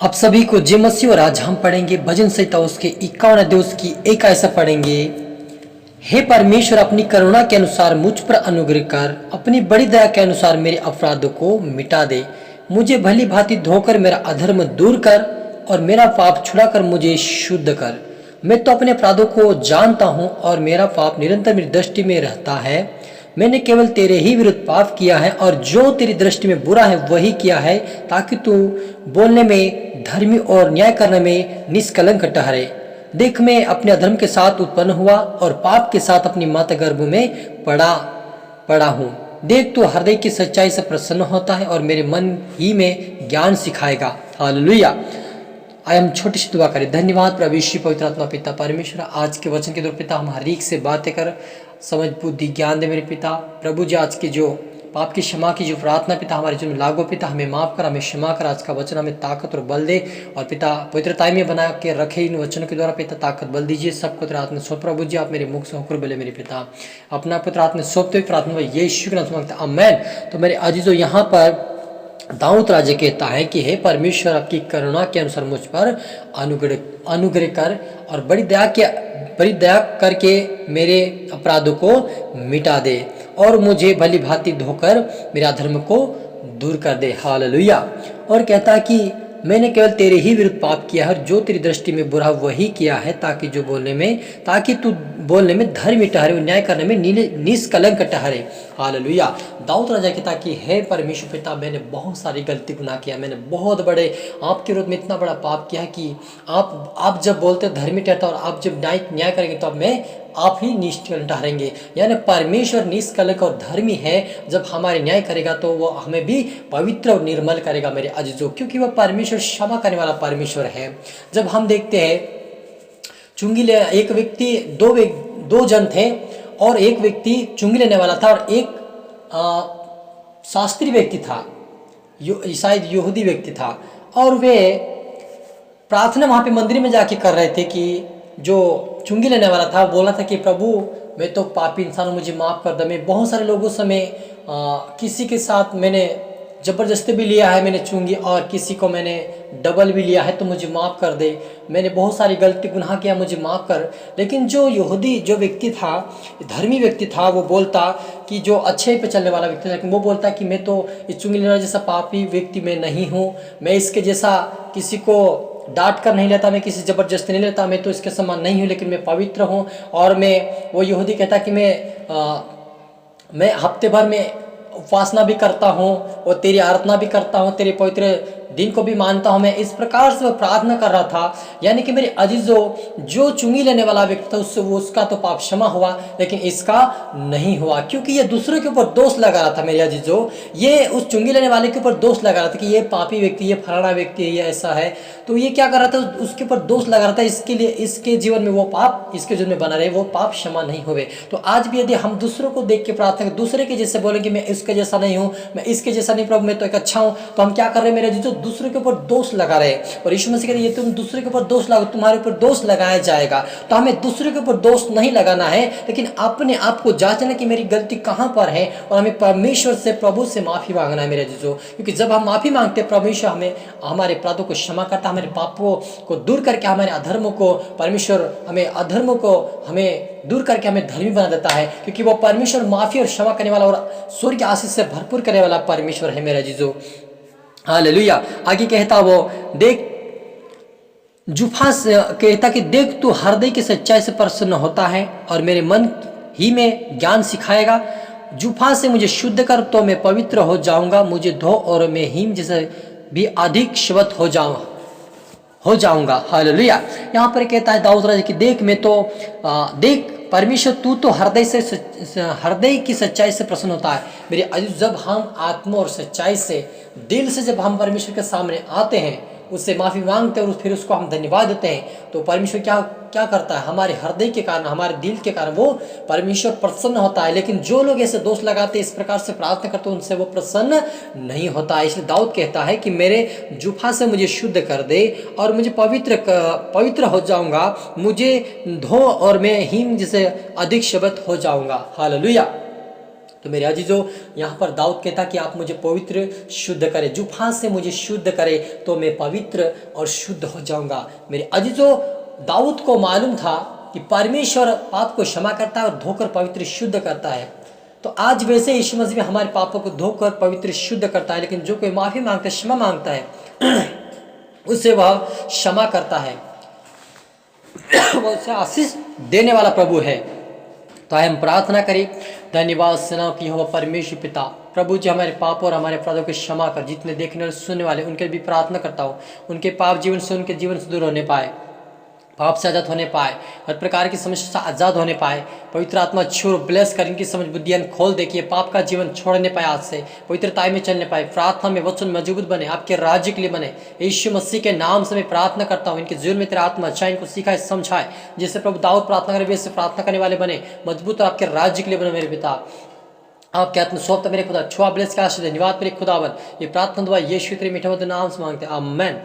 आप सभी को जय मसीह। और आज हम पढ़ेंगे भजन संहिता उसके 51 अध्याय उसकी एक ऐसा पढ़ेंगे। हे परमेश्वर, अपनी करुणा के अनुसार मुझ पर अनुग्रह कर, अपनी बड़ी दया के अनुसार मेरे अपराधों को मिटा दे। मुझे भली भांति धोकर मेरा अधर्म दूर कर और मेरा पाप छुड़ाकर मुझे शुद्ध कर। मैं तो अपने अपराधों को जानता हूँ और मेरा पाप निरंतर मेरी दृष्टि में रहता है। मैंने केवल तेरे ही विरुद्ध पाप किया है और जो तेरी दृष्टि में बुरा है वही किया है, ताकि तू बोलने में धर्मी और न्याय करने में निष्कलंक ठहरे। देख, मैं अपने अधर्म के साथ उत्पन्न हुआ और पाप के साथ अपनी माता गर्भ में पड़ा हूँ। देख, तू हृदय की सच्चाई से प्रसन्न होता है और मेरे मन ही में ज्ञान सिखाएगा। हालेलुया। आइए हम छोटी सी दुआ करें। धन्यवाद प्रभु यीशु पवित्र आत्मा पिता परमेश्वर, आज के वचन के द्वारा पिता हम हर एक से बातें कर, समझ बुद्धि ज्ञान दे मेरे पिता। प्रभु जी, आज के जो पाप की क्षमा की जो प्रार्थना पिता हमारे जीवन में लागू पिता, हमें माफ कर, हमें क्षमा कर। आज का वचन हमें ताकत और बल दे और पिता पवित्रता में बना के रखे इन वचनों के द्वारा पिता ताकत बल दीजिए। सबको तेरे हाथ में सौंप प्रभु जी, आप मेरे मुख से होकर बोले मेरे पिता, अपना पुत्र हाथ में सौंपते हुए प्रार्थना यीशु के नाम से मांगते हैं, आमीन। तो मेरे अजीजों, यहाँ पर दाऊद राजा कहता है कि हे परमेश्वर, आपकी करुणा के अनुसार मुझ पर अनुग्रह कर और बड़ी दया करके मेरे अपराधों को मिटा दे और मुझे भली भांति धोकर मेरे अधर्म को दूर कर दे। हालेलुया। और कहता है कि मैंने केवल तेरे ही विरुद्ध पाप किया है और जो तेरी दृष्टि में बुरा वही किया है, ताकि तू बोलने में धर्मी ठहरे और न्याय करने में निष्कलंक ठहरे। हालेलुया। दाऊद राजा कहता कि हे परमेश्वर पिता, मैंने बहुत सारी गलती गुनाह किया, मैंने बहुत बड़े आपके विरुद्ध में इतना बड़ा पाप किया है कि आप जब बोलते धर्मी ठहरता और आप जब न्याय करेंगे तो अब मैं आप ही निष्कलंक ठहरेंगे। यानी परमेश्वर निष्कलंक और धर्मी है। जब हमारे न्याय करेगा तो वो हमें भी पवित्र और निर्मल करेगा मेरे अजीजों, क्योंकि वह परमेश्वर क्षमा करने वाला परमेश्वर है। जब हम देखते हैं चुंगी ले एक व्यक्ति दो जन थे और एक व्यक्ति चुंगी लेने वाला था और एक शास्त्री व्यक्ति था, शायद यहूदी व्यक्ति था। और वे प्रार्थना वहाँ पे मंदिर में जाके कर रहे थे कि जो चुंगी लेने वाला था बोला था कि प्रभु, मैं तो पापी इंसान हूँ, मुझे माफ़ कर दे। मैं बहुत सारे लोगों समय किसी के साथ मैंने ज़बरदस्ती भी लिया है मैंने चुंगी, और किसी को मैंने डबल भी लिया है, तो मुझे माफ़ कर दे। मैंने बहुत सारी गलती गुनाह किया, मुझे माफ़ कर। लेकिन जो यहूदी जो व्यक्ति था, धर्मी व्यक्ति था, वो बोलता कि जो अच्छे पे चलने वाला व्यक्ति था, लेकिन वो बोलता कि मैं तो इस चुंगी लेने वाला जैसा पापी व्यक्ति मैं नहीं हूँ, मैं इसके जैसा किसी को डांट कर नहीं लेता, मैं किसी ज़बरदस्ती नहीं लेता, मैं तो इसके समान नहीं हूँ, लेकिन मैं पवित्र हूँ। और वो यहूदी कहता कि मैं हफ्ते भर में उपासना भी करता हूँ और तेरी आराधना भी करता हूँ, तेरे पवित्र दिन को भी मानता हूँ। मैं इस प्रकार से वो प्रार्थना कर रहा था। यानी कि मेरे अजीजों, जो चुंगी लेने वाला व्यक्ति था उसका तो पाप क्षमा हुआ, लेकिन इसका नहीं हुआ, क्योंकि ये दूसरे के ऊपर दोष लगा रहा था। मेरे अजीजों, ये उस चुंगी लेने वाले के ऊपर दोष लगा रहा था कि ये पापी व्यक्ति, ये फलाना व्यक्ति है, ये ऐसा है। तो ये क्या कर रहा था, उसके ऊपर दोष लगा रहा था। इसके लिए इसके जीवन में वो पाप इसके जीवन में बना रहे, वो पाप क्षमा नहीं हुए। तो आज भी यदि हम दूसरों को देख के प्रार्थना करें, दूसरे के जैसे बोलेंगे मैं इसके जैसा नहीं हूँ, मैं इसके जैसा नहीं प्रभु, मैं तो एक अच्छा हूँ, तो हम क्या कर रहे हैं मेरे अजीजों, दूसरे के ऊपर दोष लगा रहे हैं। और यीशु मसीह कहते हैं ये तुम दूसरे के ऊपर दोष लगाओ, तुम्हारे ऊपर दोष लगाया जाएगा। तो हमें दूसरे के ऊपर दोष नहीं लगाना है, लेकिन अपने आप को जांचना कि मेरी गलती कहाँ पर है, और हमें परमेश्वर से, प्रभु से माफी मांगना है मेरे अजीजों। क्योंकि जब हम माफी मांगते हैं, परमेश्वर हमें हमारे अपराधों को क्षमा करता है, हमारे पापों को दूर करके हमारे अधर्मों को, परमेश्वर हमें अधर्मों को हमें दूर करके हमें धर्मी बना देता है, क्योंकि वो परमेश्वर माफी और क्षमा करने वाला और स्वर्ग आशीष से भरपूर करने वाला परमेश्वर है मेरे अजीजों। हालेलुया। आगे कहता वो, देख जुफास कहता कि देख, तू हृदय की सच्चाई से प्रसन्न होता है और मेरे मन ही में ज्ञान सिखाएगा। जुफा से मुझे शुद्ध कर तो मैं पवित्र हो जाऊंगा, मुझे धो और मैं हिम जैसे भी अधिक श्वेत हो जाऊंगा। हालेलुया। यहाँ पर कहता है दाऊद राजा कि देख, मैं तो देख परमेश्वर, तू तो हृदय की सच्चाई से प्रसन्न होता है। मेरे अजीज, जब हम आत्मा और सच्चाई से, दिल से जब हम परमेश्वर के सामने आते हैं, उससे माफ़ी मांगते हैं और फिर उसको हम धन्यवाद देते हैं, तो परमेश्वर क्या करता है, हमारे हृदय के कारण, हमारे दिल के कारण वो परमेश्वर प्रसन्न होता है। लेकिन जो लोग ऐसे दोष लगाते हैं, इस प्रकार से प्रार्थना करते हैं, उनसे वो प्रसन्न नहीं होता है। इसलिए दाऊद कहता है कि मेरे जुफा से मुझे शुद्ध कर दे और मुझे पवित्र हो जाऊंगा, मुझे धो और मैं हिम जैसे अधिक श्वेत हो जाऊंगा। हालेलुया। तो मेरे अजीजों, यहाँ पर दाऊद कहता कि आप मुझे पवित्र शुद्ध करें, जुफान से मुझे शुद्ध करे तो मैं पवित्र और शुद्ध हो जाऊंगा। मेरे अजीजों, दाऊद को मालूम था कि परमेश्वर पाप को क्षमा करता है और धोकर पवित्र शुद्ध करता है। तो आज वैसे यीशु मसीह भी हमारे पापों को धोकर पवित्र शुद्ध करता है, लेकिन जो कोई माफ़ी मांगता है, क्षमा मांगता है उसे वह क्षमा करता है। वह उसे आशीष देने वाला प्रभु है। तो आइए हम प्रार्थना करें। धन्यवाद सेनाओं की यहोवा परमेश्वर पिता, प्रभु जी हमारे पापों और हमारे अपराधों को क्षमा कर। जितने देखने और सुनने वाले उनके भी प्रार्थना करता हूँ, उनके पाप जीवन से, उनके जीवन से दूर होने पाए, पाप से आज़ाद होने पाए, हर प्रकार की समस्या से आज़ाद होने पाए। पवित्र आत्मा छू ब्लेस कर, इनकी समझ बुद्धियान खोल देखिए, पाप का जीवन छोड़ने पाए, आज से पवित्रताई में चलने पाए, प्रार्थना में वचन मजबूत बने, आपके राज्य के लिए बने। यीशु मसीह के नाम से मैं प्रार्थना करता हूँ, इनके जीवन में तेरा आत्मा अच्छा इनको सिखाए, समझाए, जिससे प्रभु दाऊद प्रार्थना करे वैसे प्रार्थना करने वाले बने, मजबूत और आपके राज्य के लिए बने। मेरे पिता, आपके आत्मा सौंपता मेरे खुदा, छुआ ब्लेस का आशीष, धन्यवाद मेरे खुदावन। ये प्रार्थना दुआ यीशु तेरे मीठे मधुर नाम से मांगते हैं, आमीन।